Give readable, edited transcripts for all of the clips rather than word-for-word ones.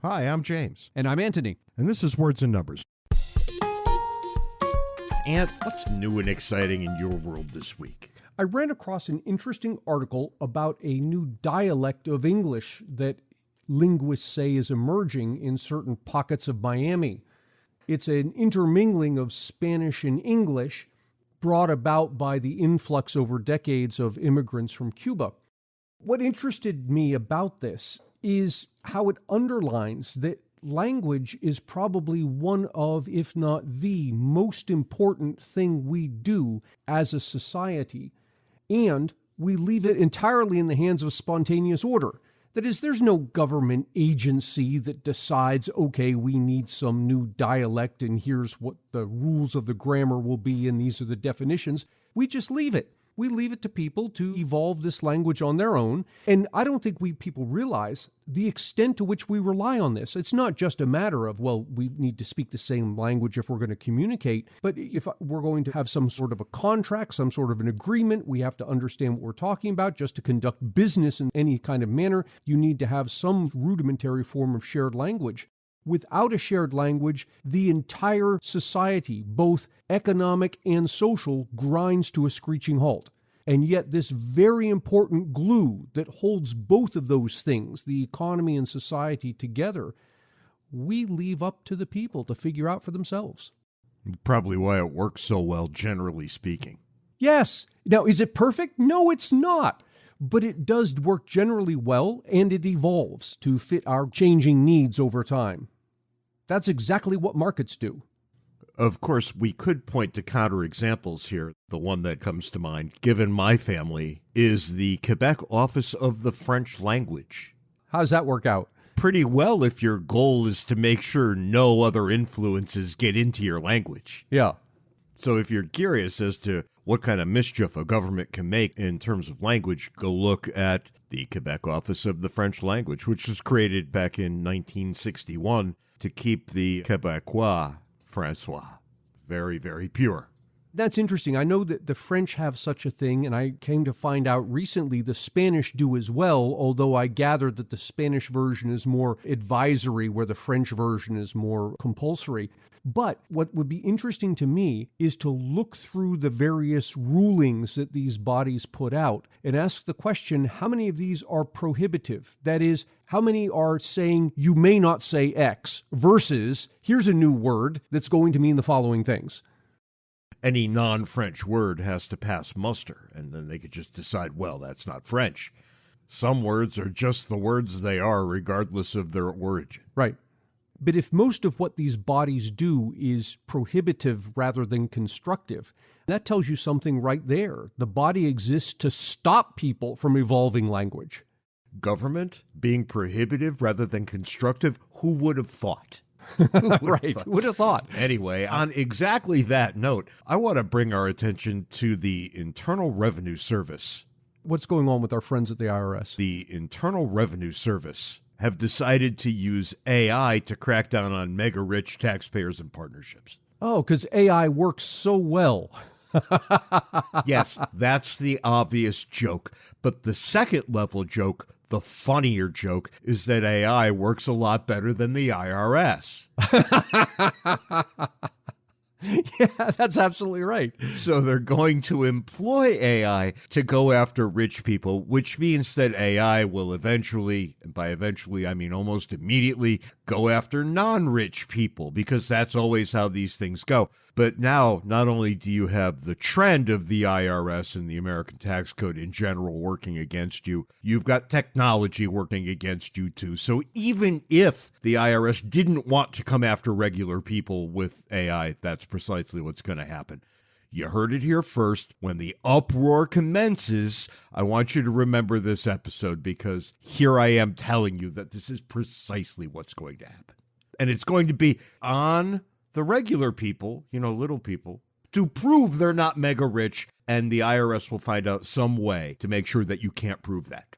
Hi, I'm James. And I'm Antony. And this is Words and Numbers. Ant, what's new and exciting in your world this week? I ran across an interesting article about a new dialect of English that linguists say is emerging in certain pockets of Miami. It's an intermingling of Spanish and English brought about by the influx over decades of immigrants from Cuba. What interested me about this is how it underlines that language is probably one of, if not the most important thing we do as a society, and we leave it entirely in the hands of spontaneous order. That is, there's no government agency that decides, okay, we need some new dialect and here's what the rules of the grammar will be and these are the definitions. We just leave it. We leave it to people to evolve this language on their own. And I don't think people realize the extent to which we rely on this. It's not just a matter of, well, we need to speak the same language if we're going to communicate. But if we're going to have some sort of a contract, some sort of an agreement, we have to understand what we're talking about. Just to conduct business in any kind of manner, you need to have some rudimentary form of shared language. Without a shared language, the entire society, both economic and social, grinds to a screeching halt. And yet this very important glue that holds both of those things, the economy and society together, we leave up to the people to figure out for themselves. Probably why it works so well, generally speaking. Yes. Now, is it perfect? No, it's not. But it does work generally well, and it evolves to fit our changing needs over time. That's exactly what markets do. Of course, we could point to counterexamples here. The one that comes to mind, given my family, is the Quebec Office of the French Language. How does that work out? Pretty well if your goal is to make sure no other influences get into your language. Yeah. So if you're curious as to what kind of mischief a government can make in terms of language, go look at the Quebec Office of the French Language, which was created back in 1961 to keep the Quebecois Francois very, very pure. That's interesting. I know that the French have such a thing, and I came to find out recently the Spanish do as well, although I gathered that the Spanish version is more advisory, where the French version is more compulsory. But what would be interesting to me is to look through the various rulings that these bodies put out and ask the question, how many of these are prohibitive? That is, how many are saying you may not say X versus here's a new word that's going to mean the following things? Any non-French word has to pass muster, and then they could just decide, well, that's not French. Some words are just the words they are, regardless of their origin. Right. But if most of what these bodies do is prohibitive rather than constructive, that tells you something right there. The body exists to stop people from evolving language. Government being prohibitive rather than constructive, who would have thought? Right, who would have thought? Anyway, on exactly that note, I want to bring our attention to the Internal Revenue Service. What's going on with our friends at the IRS? The Internal Revenue Service have decided to use AI to crack down on mega-rich taxpayers and partnerships. Oh, because AI works so well. Yes, that's the obvious joke. But the second level joke, the funnier joke, is that AI works a lot better than the IRS. Yeah, that's absolutely right. So they're going to employ AI to go after rich people, which means that AI will eventually, and by eventually I mean almost immediately, go after non-rich people, because that's always how these things go. But now, not only do you have the trend of the IRS and the American tax code in general working against you, you've got technology working against you too. So even if the IRS didn't want to come after regular people with AI, that's precisely what's going to happen. You heard it here first. When the uproar commences, I want you to remember this episode, because here I am telling you that this is precisely what's going to happen. And it's going to be on the regular people, little people, to prove they're not mega rich, and the IRS will find out some way to make sure that you can't prove that.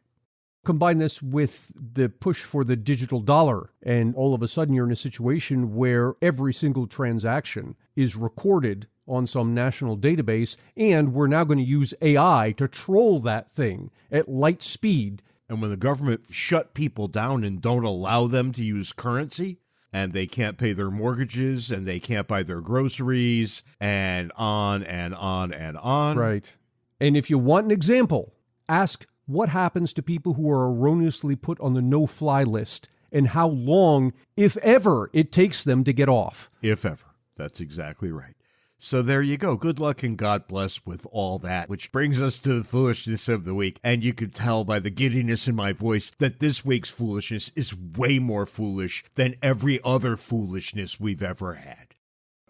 Combine this with the push for the digital dollar, and all of a sudden you're in a situation where every single transaction is recorded on some national database, and we're now going to use AI to troll that thing at light speed And when the government shut people down and don't allow them to use currency, and they can't pay their mortgages, and they can't buy their groceries, and on and on and on. Right. And if you want an example, ask what happens to people who are erroneously put on the no-fly list and how long, if ever, it takes them to get off. If ever. That's exactly right. So there you go. Good luck and God bless with all that, which brings us to the foolishness of the week. And you could tell by the giddiness in my voice that this week's foolishness is way more foolish than every other foolishness we've ever had.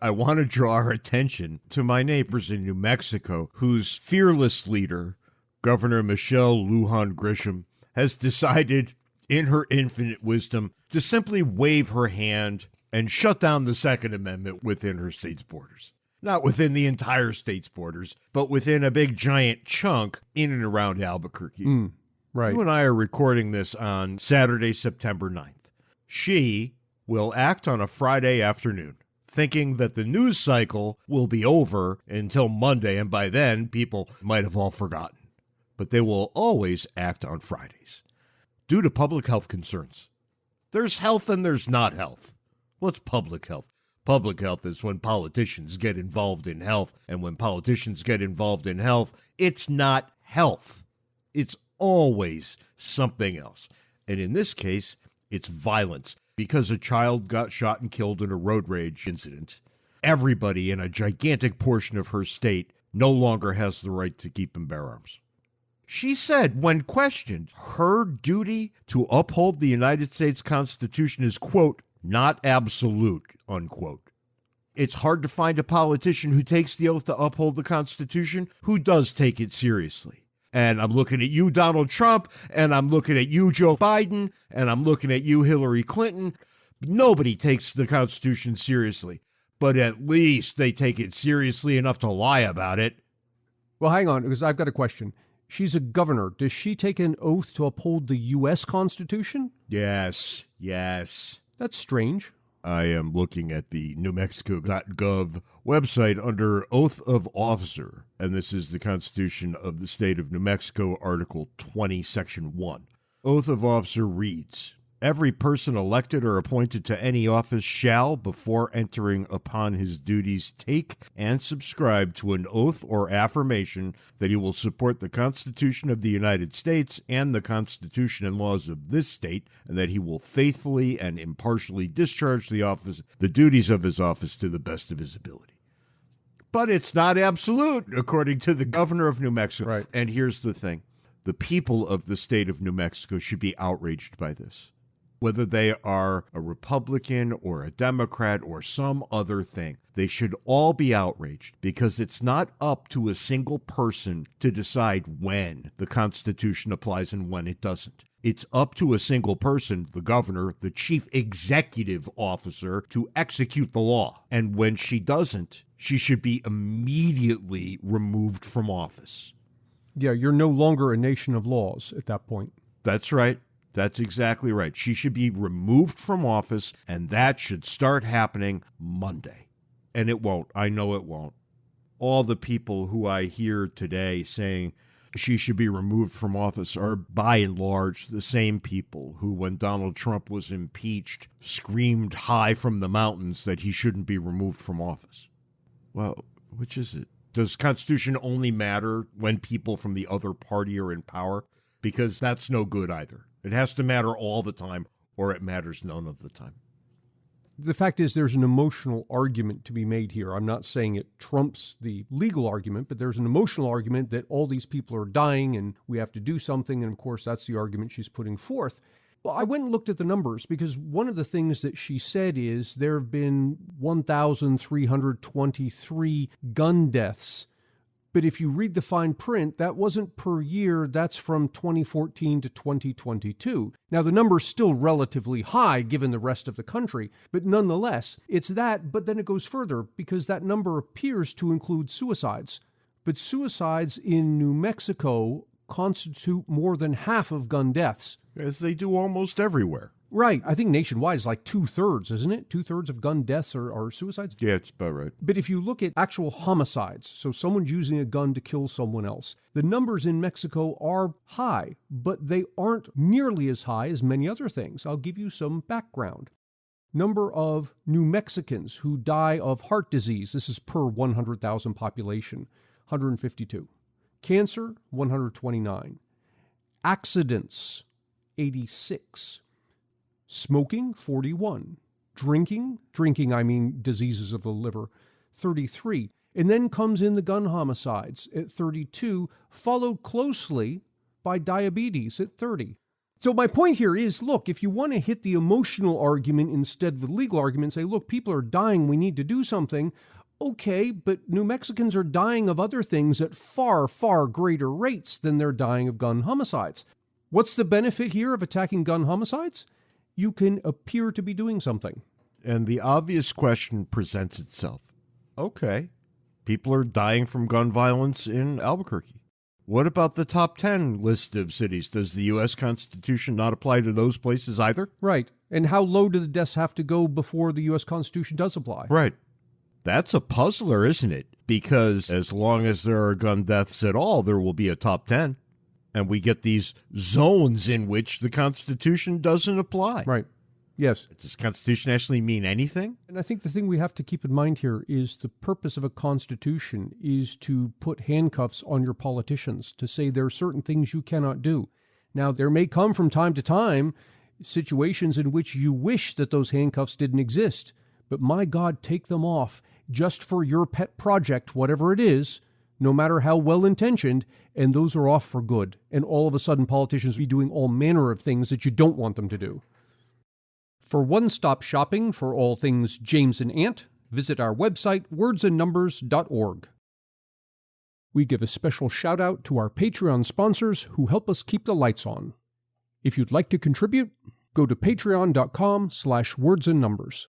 I want to draw our attention to my neighbors in New Mexico, whose fearless leader, Governor Michelle Lujan Grisham, has decided, in her infinite wisdom, to simply wave her hand and shut down the Second Amendment within her state's borders. Not within the entire state's borders, but within a big giant chunk in and around Albuquerque. Right. You and I are recording this on Saturday, September 9th. She will act on a Friday afternoon, thinking that the news cycle will be over until Monday, and by then, people might have all forgotten. But they will always act on Fridays, due to public health concerns. There's health and there's not health. What's public health? Public health is when politicians get involved in health, and when politicians get involved in health, it's not health. It's always something else. And in this case, it's violence, because a child got shot and killed in a road rage incident. Everybody in a gigantic portion of her state no longer has the right to keep and bear arms. She said, when questioned, her duty to uphold the United States Constitution is, quote, not absolute, unquote. It's hard to find a politician who takes the oath to uphold the Constitution who does take it seriously. And I'm looking at you, Donald Trump, and I'm looking at you, Joe Biden, and I'm looking at you, Hillary Clinton. Nobody takes the Constitution seriously, but at least they take it seriously enough to lie about it. Well, hang on, because I've got a question. She's a governor. Does she take an oath to uphold the U.S. Constitution? Yes. That's strange. I am looking at the newmexico.gov website under Oath of Officer, and this is the Constitution of the State of New Mexico, Article 20, Section 1. Oath of Officer reads, every person elected or appointed to any office shall, before entering upon his duties, take and subscribe to an oath or affirmation that he will support the Constitution of the United States and the Constitution and laws of this state, and that he will faithfully and impartially discharge the duties of his office to the best of his ability. But it's not absolute, according to the governor of New Mexico. Right. And here's the thing. The people of the state of New Mexico should be outraged by this. Whether they are a Republican or a Democrat or some other thing, they should all be outraged, because it's not up to a single person to decide when the Constitution applies and when it doesn't. It's up to a single person, the governor, the chief executive officer, to execute the law. And when she doesn't, she should be immediately removed from office. Yeah, you're no longer a nation of laws at that point. That's right. That's exactly right. She should be removed from office, and that should start happening Monday. And it won't. I know it won't. All the people who I hear today saying she should be removed from office are, by and large, the same people who, when Donald Trump was impeached, screamed high from the mountains that he shouldn't be removed from office. Well, which is it? Does Constitution only matter when people from the other party are in power? Because that's no good either. It has to matter all the time, or it matters none of the time. The fact is, there's an emotional argument to be made here. I'm not saying it trumps the legal argument, but there's an emotional argument that all these people are dying and we have to do something. And of course, that's the argument she's putting forth. Well, I went and looked at the numbers, because one of the things that she said is there have been 1,323 gun deaths. But if you read the fine print, that wasn't per year. That's from 2014 to 2022. Now, the number's still relatively high given the rest of the country, but nonetheless, it's that, but then it goes further, because that number appears to include suicides. But suicides in New Mexico constitute more than half of gun deaths. As they do almost everywhere. Right. I think nationwide is like 2/3, isn't it? 2/3 of gun deaths are suicides. Yeah, it's about right. But if you look at actual homicides, so someone's using a gun to kill someone else, the numbers in Mexico are high, but they aren't nearly as high as many other things. I'll give you some background. Number of New Mexicans who die of heart disease, this is per 100,000 population, 152. Cancer, 129. Accidents, 86. Smoking, 41. Drinking I mean diseases of the liver, 33. And then comes in the gun homicides at 32, followed closely by diabetes at 30. So my point here is, look, if you want to hit the emotional argument instead of the legal argument, say, look, people are dying, we need to do something. Okay, but New Mexicans are dying of other things at far, far greater rates than they're dying of gun homicides. What's the benefit here of attacking gun homicides? You can appear to be doing something. And the obvious question presents itself. Okay, people are dying from gun violence in Albuquerque. What about the top 10 list of cities? Does the U.S. Constitution not apply to those places either? Right. And how low do the deaths have to go before the U.S. Constitution does apply? Right. That's a puzzler, isn't it? Because as long as there are gun deaths at all, there will be a top 10. And we get these zones in which the Constitution doesn't apply. Right. Yes. Does the Constitution actually mean anything? And I think the thing we have to keep in mind here is the purpose of a constitution is to put handcuffs on your politicians, to say there are certain things you cannot do. Now, there may come from time to time situations in which you wish that those handcuffs didn't exist, but my God, take them off just for your pet project, whatever it is, no matter how well-intentioned, and those are off for good. And all of a sudden, politicians will be doing all manner of things that you don't want them to do. For one-stop shopping for all things James and Ant, visit our website, wordsandnumbers.org. We give a special shout-out to our Patreon sponsors who help us keep the lights on. If you'd like to contribute, go to patreon.com/wordsandnumbers.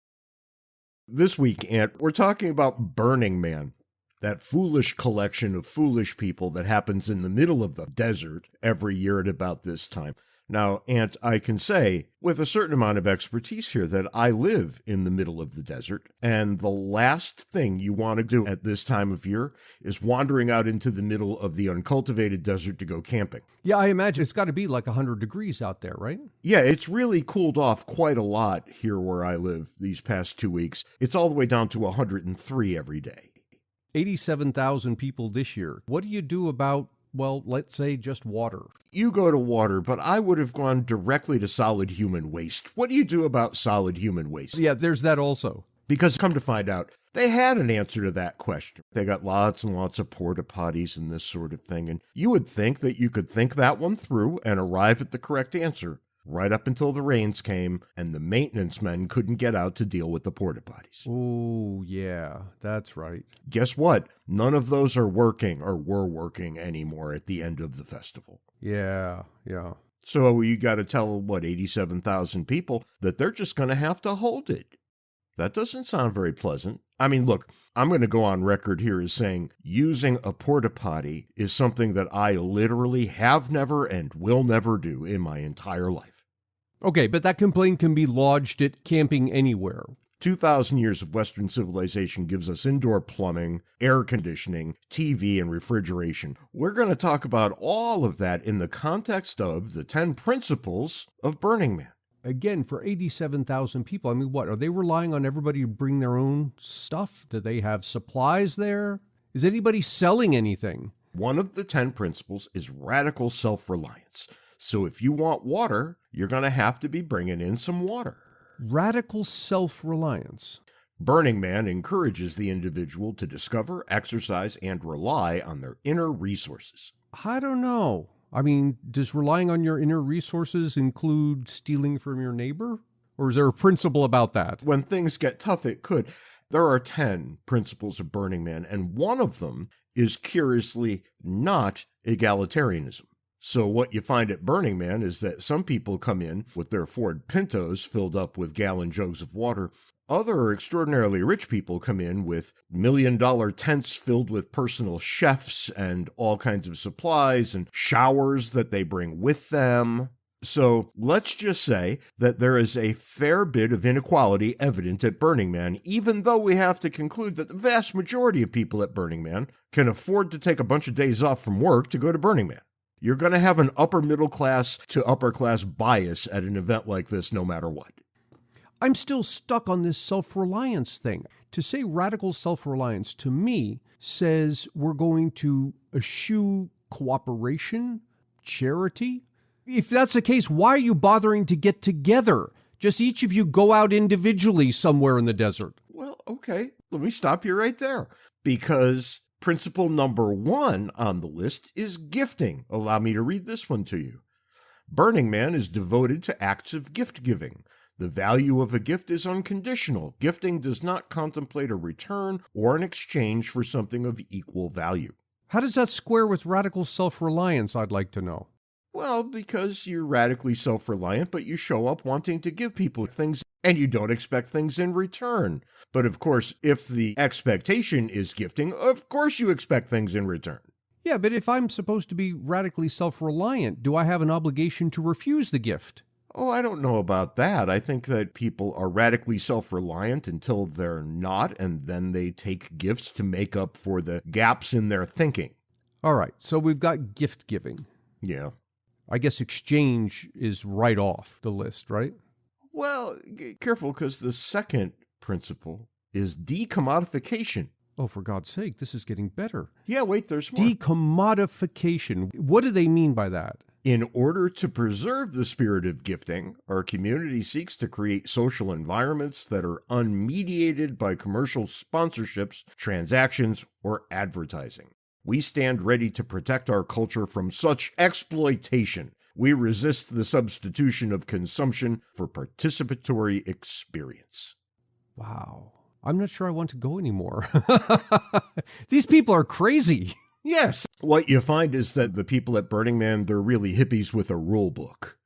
This week, Ant, we're talking about Burning Man, that foolish collection of foolish people that happens in the middle of the desert every year at about this time. Now, Ant, I can say with a certain amount of expertise here that I live in the middle of the desert, and the last thing you want to do at this time of year is wandering out into the middle of the uncultivated desert to go camping. Yeah, I imagine it's got to be like 100 degrees out there, right? Yeah, it's really cooled off quite a lot here where I live these past 2 weeks. It's all the way down to 103 every day. 87,000 people this year. What do you do about, well, let's say just water? You go to water, but I would have gone directly to solid human waste. What do you do about solid human waste? Yeah, there's that also. Because come to find out, they had an answer to that question. They got lots and lots of porta potties and this sort of thing. And you would think that you could think that one through and arrive at the correct answer. Right up until the rains came and the maintenance men couldn't get out to deal with the porta potties. Oh, yeah, that's right. Guess what? None of those are working or were working anymore at the end of the festival. Yeah. So you got to tell, 87,000 people that they're just going to have to hold it. That doesn't sound very pleasant. I mean, look, I'm going to go on record here as saying using a porta potty is something that I literally have never and will never do in my entire life. Okay, but that complaint can be lodged at Camping Anywhere. 2,000 years of Western civilization gives us indoor plumbing, air conditioning, TV, and refrigeration. We're going to talk about all of that in the context of the 10 principles of Burning Man. Again, for 87,000 people, I mean, what? Are they relying on everybody to bring their own stuff? Do they have supplies there? Is anybody selling anything? One of the 10 principles is radical self-reliance. So if you want water, you're going to have to be bringing in some water. Radical self-reliance. Burning Man encourages the individual to discover, exercise, and rely on their inner resources. I don't know. I mean, does relying on your inner resources include stealing from your neighbor? Or is there a principle about that? When things get tough, it could. There are 10 principles of Burning Man, and one of them is curiously not egalitarianism. So what you find at Burning Man is that some people come in with their Ford Pintos filled up with gallon jugs of water. Other extraordinarily rich people come in with million-dollar tents filled with personal chefs and all kinds of supplies and showers that they bring with them. So let's just say that there is a fair bit of inequality evident at Burning Man, even though we have to conclude that the vast majority of people at Burning Man can afford to take a bunch of days off from work to go to Burning Man. You're going to have an upper middle class to upper class bias at an event like this no matter what. I'm still stuck on this self-reliance thing. To say radical self-reliance to me says we're going to eschew cooperation, charity. If that's the case, why are you bothering to get together? Just each of you go out individually somewhere in the desert. Well, okay, let me stop you right there. Because principle number 1 on the list is gifting. Allow me to read this one to you. Burning Man is devoted to acts of gift giving. The value of a gift is unconditional. Gifting does not contemplate a return or an exchange for something of equal value. How does that square with radical self-reliance, I'd like to know? Well, because you're radically self-reliant, but you show up wanting to give people things and you don't expect things in return. But of course, if the expectation is gifting, of course you expect things in return. Yeah, but if I'm supposed to be radically self-reliant, do I have an obligation to refuse the gift? Oh, I don't know about that. I think that people are radically self-reliant until they're not, and then they take gifts to make up for the gaps in their thinking. All right, so we've got gift giving. Yeah. I guess exchange is right off the list, right? Well, careful, because the second principle is decommodification. Oh, for God's sake, this is getting better. Yeah, wait, there's more. Decommodification. What do they mean by that? In order to preserve the spirit of gifting, our community seeks to create social environments that are unmediated by commercial sponsorships, transactions, or advertising. We stand ready to protect our culture from such exploitation. We resist the substitution of consumption for participatory experience. Wow. I'm not sure I want to go anymore. These people are crazy. Yes. What you find is that the people at Burning Man, they're really hippies with a rule book.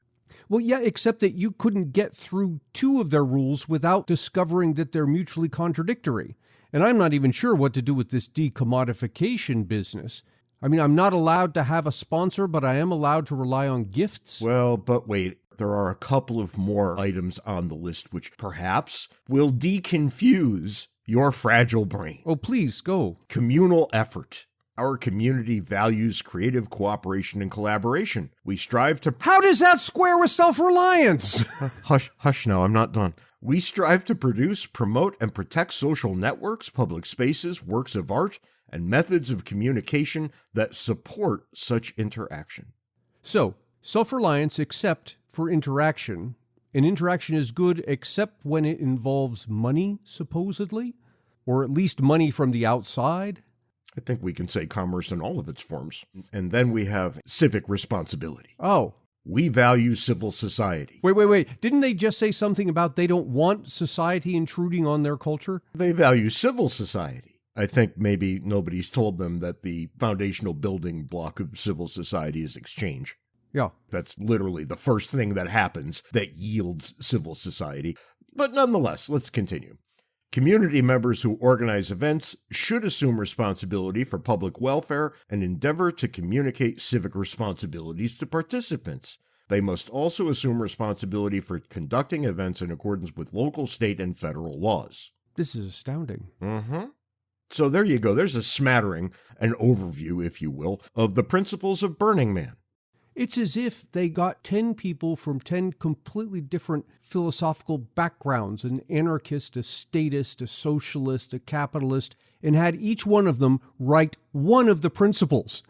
Well, yeah, except that you couldn't get through 2 of their rules without discovering that they're mutually contradictory. And I'm not even sure what to do with this decommodification business. I mean, I'm not allowed to have a sponsor, but I am allowed to rely on gifts. Well, but wait, there are a couple of more items on the list which perhaps will deconfuse your fragile brain. Oh, please, go. Communal effort. Our community values creative cooperation and collaboration. We strive to... How does that square with self-reliance? Hush now, I'm not done. We strive to produce, promote, and protect social networks, public spaces, works of art, and methods of communication that support such interaction. So, self-reliance except for interaction. And interaction is good except when it involves money, supposedly? Or at least money from the outside? I think we can say commerce in all of its forms. And then we have civic responsibility. Oh. We value civil society. Wait. Didn't they just say something about they don't want society intruding on their culture? They value civil society. I think maybe nobody's told them that the foundational building block of civil society is exchange. Yeah. That's literally the first thing that happens that yields civil society. But nonetheless, let's continue. Community members who organize events should assume responsibility for public welfare and endeavor to communicate civic responsibilities to participants. They must also assume responsibility for conducting events in accordance with local, state, and federal laws. This is astounding. Mm-hmm. So there you go. There's a smattering, an overview, if you will, of the principles of Burning Man. It's as if they got 10 people from 10 completely different philosophical backgrounds, an anarchist, a statist, a socialist, a capitalist, and had each one of them write one of the principles.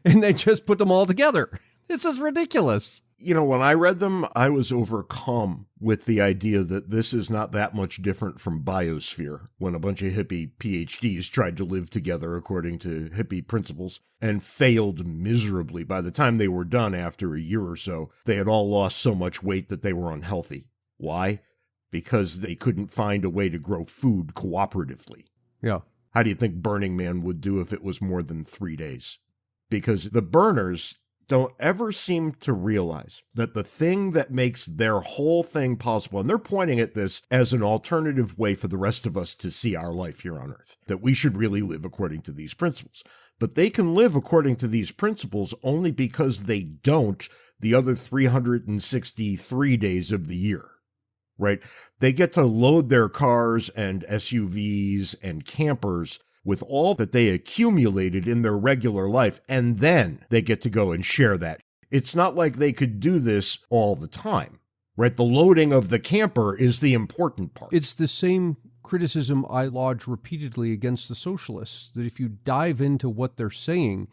And they just put them all together. This is ridiculous. You know, when I read them, I was overcome with the idea that this is not that much different from Biosphere, when a bunch of hippie PhDs tried to live together according to hippie principles and failed miserably. By the time they were done after a year or so, they had all lost so much weight that they were unhealthy. Why? Because they couldn't find a way to grow food cooperatively. Yeah. How do you think Burning Man would do if it was more than 3 days? Because the burners don't ever seem to realize that the thing that makes their whole thing possible, and they're pointing at this as an alternative way for the rest of us to see our life here on Earth, that we should really live according to these principles. But they can live according to these principles only because they don't the other 363 days of the year, right? They get to load their cars and SUVs and campers with all that they accumulated in their regular life, and then they get to go and share that. It's not like they could do this all the time, right? The loading of the camper is the important part. It's the same criticism I lodge repeatedly against the socialists, that if you dive into what they're saying,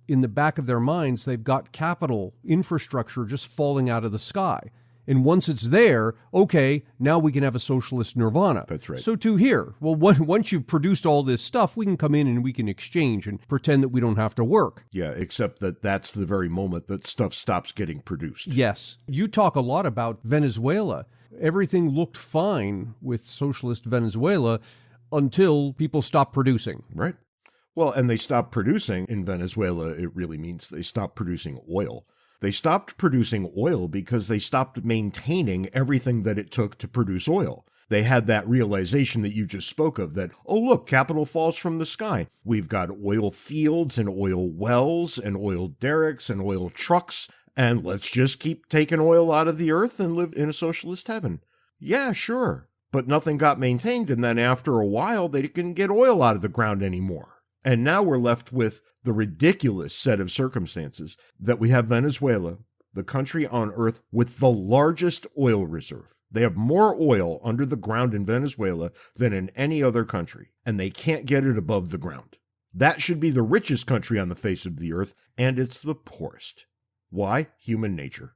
in the back of their minds, they've got capital infrastructure just falling out of the sky. And once it's there, okay, now we can have a socialist nirvana. That's right. So too here. Well, once you've produced all this stuff, we can come in and we can exchange and pretend that we don't have to work. Yeah, except that that's the very moment that stuff stops getting produced. Yes. You talk a lot about Venezuela. Everything looked fine with socialist Venezuela until people stopped producing. Right. Well, and they stopped producing in Venezuela. It really means they stopped producing oil. They stopped producing oil because they stopped maintaining everything that it took to produce oil. They had that realization that you just spoke of, that, oh, look, capital falls from the sky. We've got oil fields and oil wells and oil derricks and oil trucks, and let's just keep taking oil out of the earth and live in a socialist heaven. Yeah, sure. But nothing got maintained, and then after a while, they couldn't get oil out of the ground anymore. And now we're left with the ridiculous set of circumstances that we have Venezuela, the country on earth with the largest oil reserve. They have more oil under the ground in Venezuela than in any other country, and they can't get it above the ground. That should be the richest country on the face of the earth, and it's the poorest. Why? Human nature.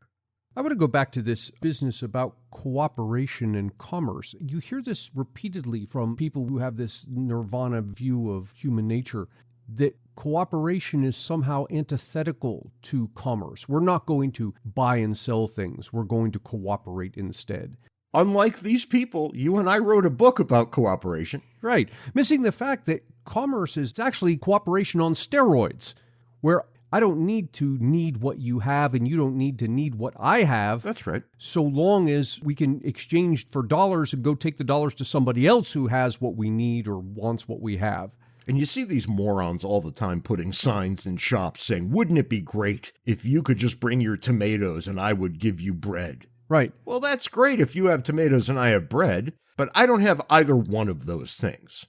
I want to go back to this business about cooperation and commerce. You hear this repeatedly from people who have this nirvana view of human nature, that cooperation is somehow antithetical to commerce. We're not going to buy and sell things. We're going to cooperate instead. Unlike these people, you and I wrote a book about cooperation. Right. Missing the fact that commerce is actually cooperation on steroids, where I don't need to need what you have and you don't need to need what I have. That's right. So long as we can exchange for dollars and go take the dollars to somebody else who has what we need or wants what we have. And you see these morons all the time putting signs in shops saying, wouldn't it be great if you could just bring your tomatoes and I would give you bread? Right. Well, that's great if you have tomatoes and I have bread, but I don't have either one of those things.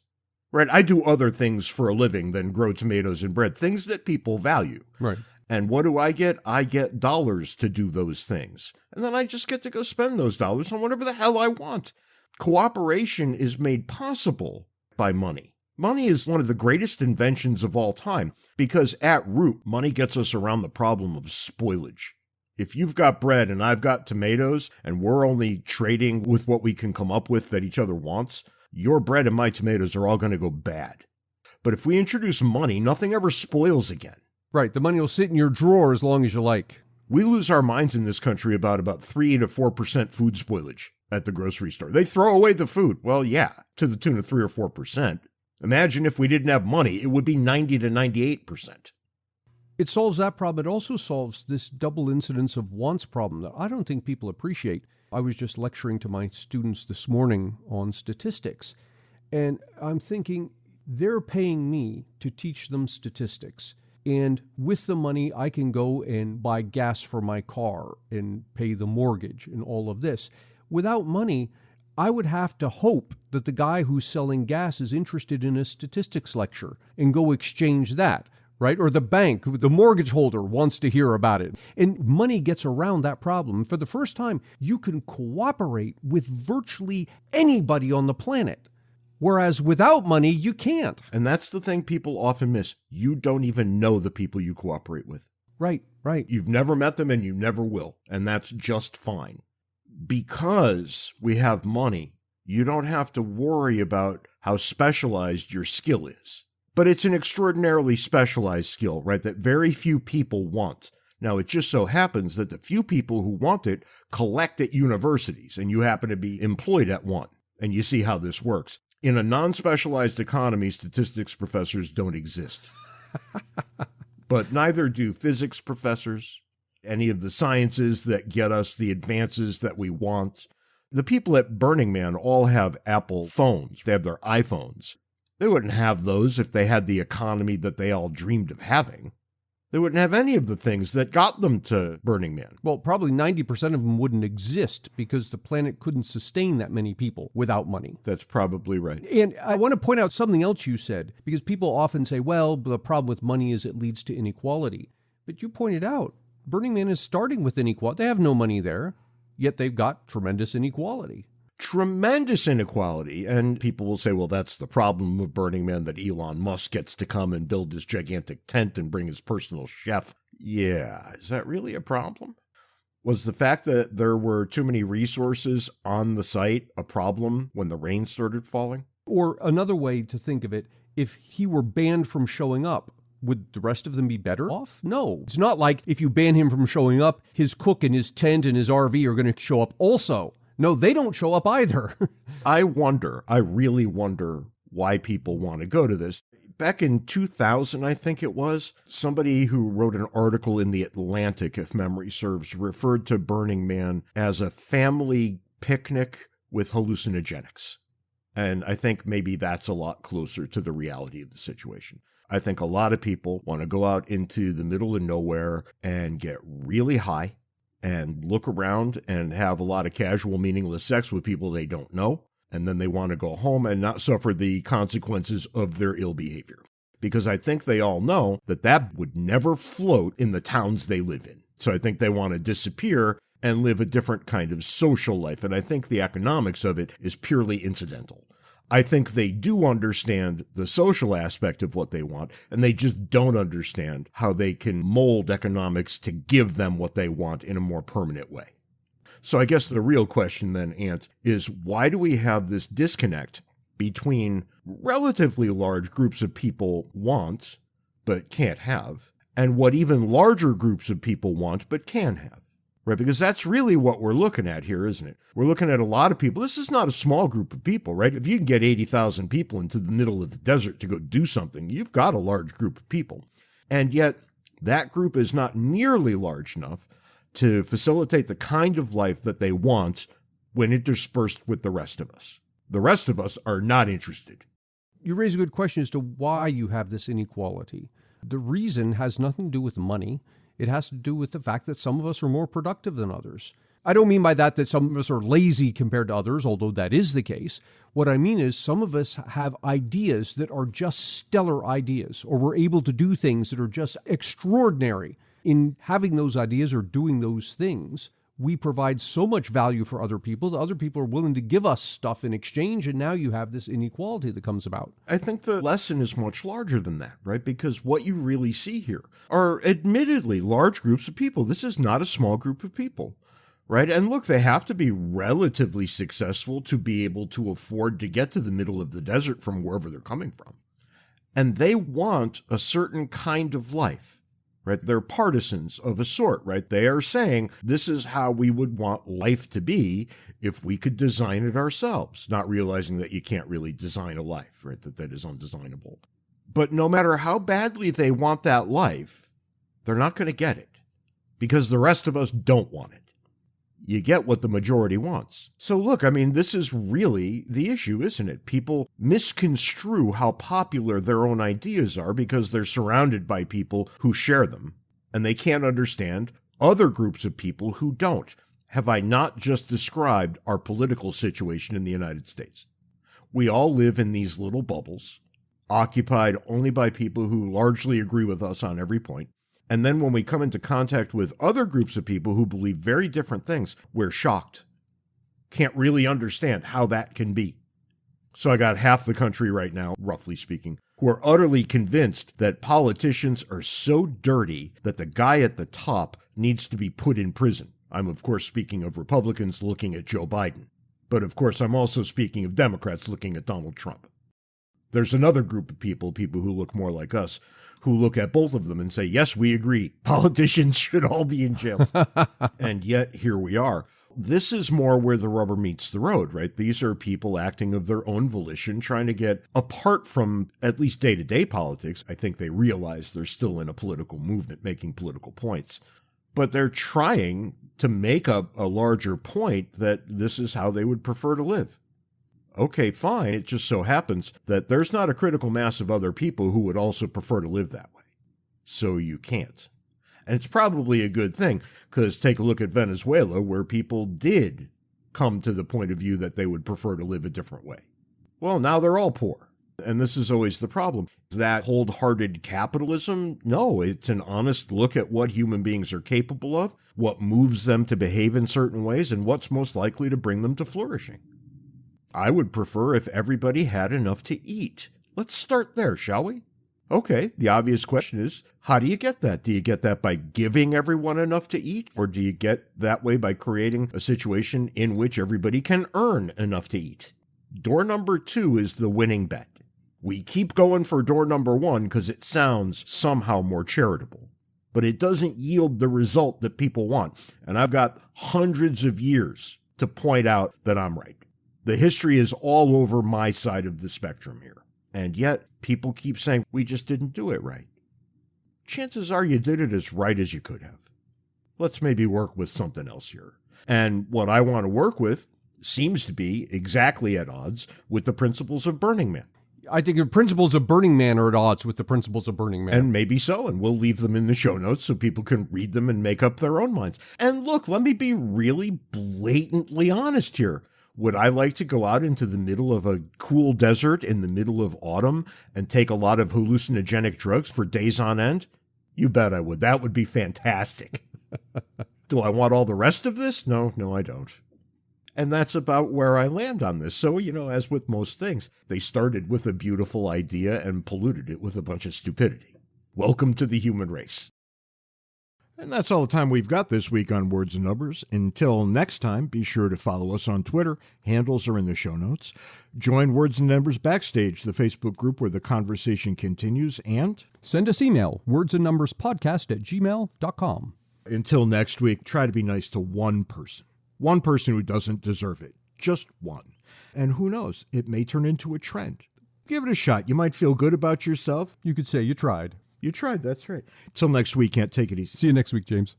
Right, I do other things for a living than grow tomatoes and bread, things that people value. Right. And what do? I get dollars to do those things. And then I just get to go spend those dollars on whatever the hell I want. Cooperation is made possible by money. Money is one of the greatest inventions of all time because at root, money gets us around the problem of spoilage. If you've got bread and I've got tomatoes and we're only trading with what we can come up with that each other wants, your bread and my tomatoes are all going to go bad. But if we introduce money, nothing ever spoils again. Right. The money will sit in your drawer as long as you like. We lose our minds in this country about 3 to 4% food spoilage at the grocery store. They throw away the food. Well, yeah, to the tune of 3 or 4%. Imagine if we didn't have money, it would be 90 to 98%. It solves that problem. It also solves this double incidence of wants problem that I don't think people appreciate. I was just lecturing to my students this morning on statistics, and I'm thinking they're paying me to teach them statistics. And with the money, I can go and buy gas for my car and pay the mortgage and all of this. Without money, I would have to hope that the guy who's selling gas is interested in a statistics lecture and go exchange that. Right? Or the bank, the mortgage holder wants to hear about it. And money gets around that problem. For the first time, you can cooperate with virtually anybody on the planet. Whereas without money, you can't. And that's the thing people often miss. You don't even know the people you cooperate with. Right, right. You've never met them and you never will. And that's just fine. Because we have money, you don't have to worry about how specialized your skill is. But it's an extraordinarily specialized skill, right, that very few people want. Now, it just so happens that the few people who want it collect at universities, and you happen to be employed at one. And you see how this works. In a non-specialized economy, statistics professors don't exist. But neither do physics professors, any of the sciences that get us the advances that we want. The people at Burning Man all have Apple phones. They have their iPhones. They wouldn't have those if they had the economy that they all dreamed of having. They wouldn't have any of the things that got them to Burning Man. Well, probably 90% of them wouldn't exist because the planet couldn't sustain that many people without money. That's probably right. And I want to point out something else you said, because people often say, well, the problem with money is it leads to inequality. But you pointed out, Burning Man is starting with inequality. They have no money there, yet they've got tremendous inequality. Tremendous inequality. And people will say, well, that's the problem with Burning Man, that Elon Musk gets to come and build his gigantic tent and bring his personal chef. Yeah, is that really a problem? Was the fact that there were too many resources on the site a problem when the rain started falling? Or another way to think of it, if he were banned from showing up, would the rest of them be better off? No. It's not like if you ban him from showing up, his cook and his tent and his RV are going to show up also. No, they don't show up either. I really wonder why people want to go to this. Back in 2000, I think it was, somebody who wrote an article in The Atlantic, if memory serves, referred to Burning Man as a family picnic with hallucinogenics. And I think maybe that's a lot closer to the reality of the situation. I think a lot of people want to go out into the middle of nowhere and get really high and look around and have a lot of casual, meaningless sex with people they don't know. And then they want to go home and not suffer the consequences of their ill behavior. Because I think they all know that that would never float in the towns they live in. So I think they want to disappear and live a different kind of social life. And I think the economics of it is purely incidental. I think they do understand the social aspect of what they want, and they just don't understand how they can mold economics to give them what they want in a more permanent way. So I guess the real question then, Ant, is why do we have this disconnect between relatively large groups of people want but can't have, and what even larger groups of people want but can have? Right? Because that's really what we're looking at here, isn't it? We're looking at a lot of people. This is not a small group of people, right? If you can get 80,000 people into the middle of the desert to go do something, you've got a large group of people. And yet that group is not nearly large enough to facilitate the kind of life that they want when interspersed with the rest of us. The rest of us are not interested. You raise a good question as to why you have this inequality. The reason has nothing to do with money. It has to do with the fact that some of us are more productive than others. I don't mean by that some of us are lazy compared to others, although that is the case. What I mean is some of us have ideas that are just stellar ideas, or we're able to do things that are just extraordinary. In having those ideas or doing those things, we provide so much value for other people that other people are willing to give us stuff in exchange, and now you have this inequality that comes about. I think the lesson is much larger than that, right? Because what you really see here are admittedly large groups of people. This is not a small group of people, right? And look, they have to be relatively successful to be able to afford to get to the middle of the desert from wherever they're coming from. And they want a certain kind of life. Right? They're partisans of a sort, right? They are saying this is how we would want life to be if we could design it ourselves, not realizing that you can't really design a life, right? That is undesignable. But no matter how badly they want that life, they're not going to get it because the rest of us don't want it. You get what the majority wants. So look, I mean, this is really the issue, isn't it? People misconstrue how popular their own ideas are because they're surrounded by people who share them, and they can't understand other groups of people who don't. Have I not just described our political situation in the United States? We all live in these little bubbles, occupied only by people who largely agree with us on every point. And then when we come into contact with other groups of people who believe very different things, we're shocked. Can't really understand how that can be. So I got half the country right now, roughly speaking, who are utterly convinced that politicians are so dirty that the guy at the top needs to be put in prison. I'm, of course, speaking of Republicans looking at Joe Biden. But, of course, I'm also speaking of Democrats looking at Donald Trump. There's another group of people who look more like us, who look at both of them and say, yes, we agree. Politicians should all be in jail. And yet, here we are. This is more where the rubber meets the road, right? These are people acting of their own volition, trying to get apart from at least day-to-day politics. I think they realize they're still in a political movement, making political points. But they're trying to make a larger point that this is how they would prefer to live. Okay, fine. It just so happens that there's not a critical mass of other people who would also prefer to live that way. so you can't. And it's probably a good thing, because take a look at Venezuela, where people did come to the point of view that they would prefer to live a different way. Well, now they're all poor. And this is always the problem. That cold-hearted capitalism? No, it's an honest look at what human beings are capable of, what moves them to behave in certain ways, and what's most likely to bring them to flourishing. I would prefer if everybody had enough to eat. Let's start there, shall we? Okay, the obvious question is, how do you get that? Do you get that by giving everyone enough to eat? Or do you get that way by creating a situation in which everybody can earn enough to eat? Door number 2 is the winning bet. We keep going for door number 1 because it sounds somehow more charitable. But it doesn't yield the result that people want. And I've got hundreds of years to point out that I'm right. The history is all over my side of the spectrum here. And yet, people keep saying, we just didn't do it right. Chances are you did it as right as you could have. Let's maybe work with something else here. And what I want to work with seems to be exactly at odds with the principles of Burning Man. I think the principles of Burning Man are at odds with the principles of Burning Man. And maybe so, and we'll leave them in the show notes so people can read them and make up their own minds. And look, let me be really blatantly honest here. Would I like to go out into the middle of a cool desert in the middle of autumn and take a lot of hallucinogenic drugs for days on end? You bet I would. That would be fantastic. Do I want all the rest of this? No, I don't. And that's about where I land on this. So, as with most things, they started with a beautiful idea and polluted it with a bunch of stupidity. Welcome to the human race. And that's all the time we've got this week on Words and Numbers. Until next time, be sure to follow us on Twitter. Handles are in the show notes. Join Words and Numbers Backstage, the Facebook group where the conversation continues, and send us email, wordsandnumberspodcast@gmail.com. Until next week, try to be nice to one person who doesn't deserve it. Just one. And who knows, it may turn into a trend. Give it a shot. You might feel good about yourself. You could say you tried. You tried, that's right. Till next week, can't take it easy. See you next week, James.